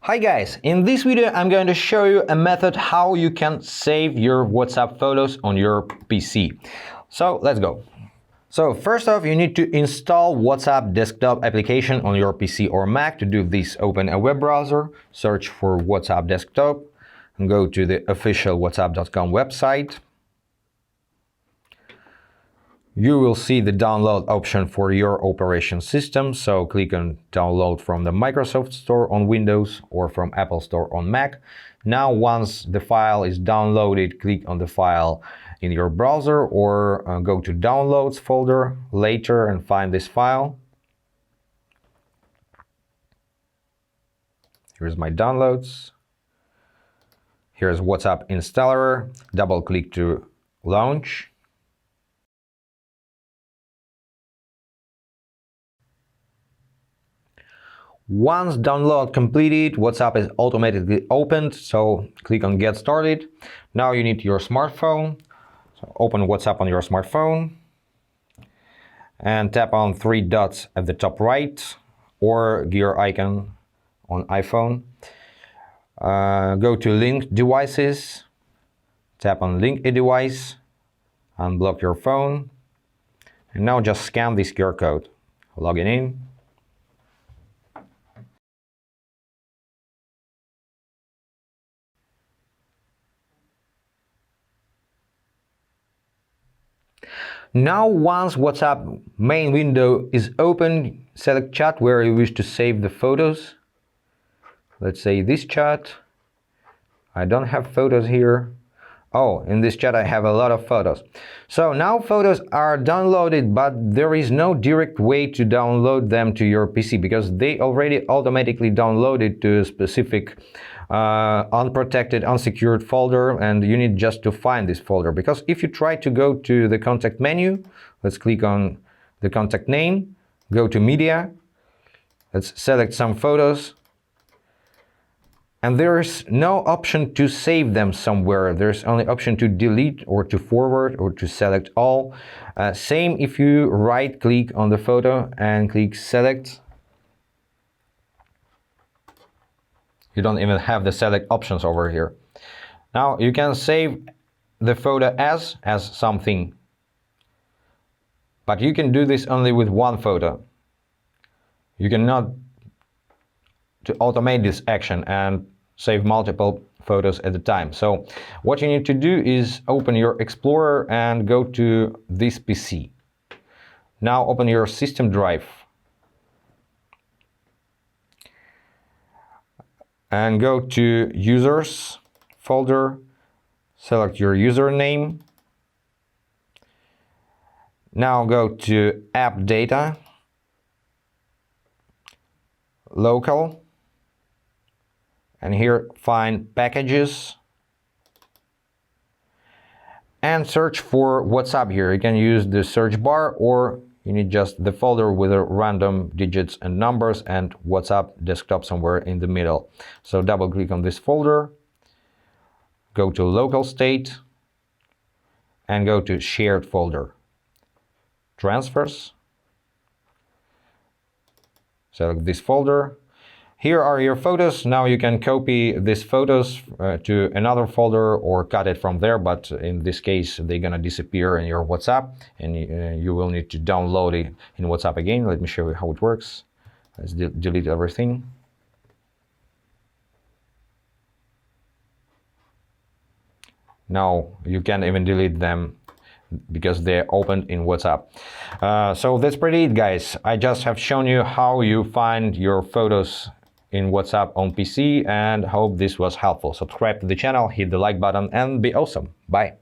Hi guys, in this video I'm going to show you a method how you can save your WhatsApp photos on your PC. So let's go. So first off, you need to install WhatsApp desktop application on your PC or Mac. To do this, open a web browser, search for WhatsApp desktop, and go to the official whatsapp.com website. You will see the download option for your operation system, so click on download from the Microsoft Store on Windows or from Apple Store on Mac. Now once the file is downloaded, click on the file in your browser or go to Downloads folder later and find this file. Here's my downloads. Here's WhatsApp installer. Double click to launch. Once download completed, WhatsApp is automatically opened, so click on Get Started. Now you need your smartphone, so open WhatsApp on your smartphone and tap on three dots at the top right or gear icon on iPhone. Go to Link Devices, tap on Link a Device, unblock your phone, and now just scan this QR code. Log in. Now once WhatsApp main window is open, select chat where you wish to save the photos. Let's say this chat. I don't have photos here. Oh, in this chat I have a lot of photos. So now photos are downloaded, but there is no direct way to download them to your PC because they already automatically downloaded to a specific unprotected, unsecured folder, and you need just to find this folder. Because if you try to go to the contact menu, let's click on the contact name, go to media, let's select some photos, and there's no option to save them somewhere. There's only option to delete or to forward or to select all. Same if you right click on the photo and click select. You don't even have the select options over here. Now you can save the photo as something, but you can do this only with one photo. You cannot to automate this action and save multiple photos at a time. So what you need to do is open your Explorer and go to this PC. Now open your system drive and go to users folder, select your username. Now go to app data, local, and here find packages and search for WhatsApp here. You can use the search bar or you need just the folder with the random digits and numbers and WhatsApp desktop somewhere in the middle. So double click on this folder, go to local state and go to shared folder, transfers, select this folder. Here are your photos. Now you can copy these photos to another folder or cut it from there, but in this case they're gonna disappear in your WhatsApp and you will need to download it in WhatsApp again. Let me show you how it works. Let's delete everything. Now you can't even delete them because they're opened in WhatsApp. So that's pretty it, guys. I just have shown you how you find your photos in WhatsApp on PC and hope this was helpful. Subscribe to the channel, hit the like button and be awesome. Bye.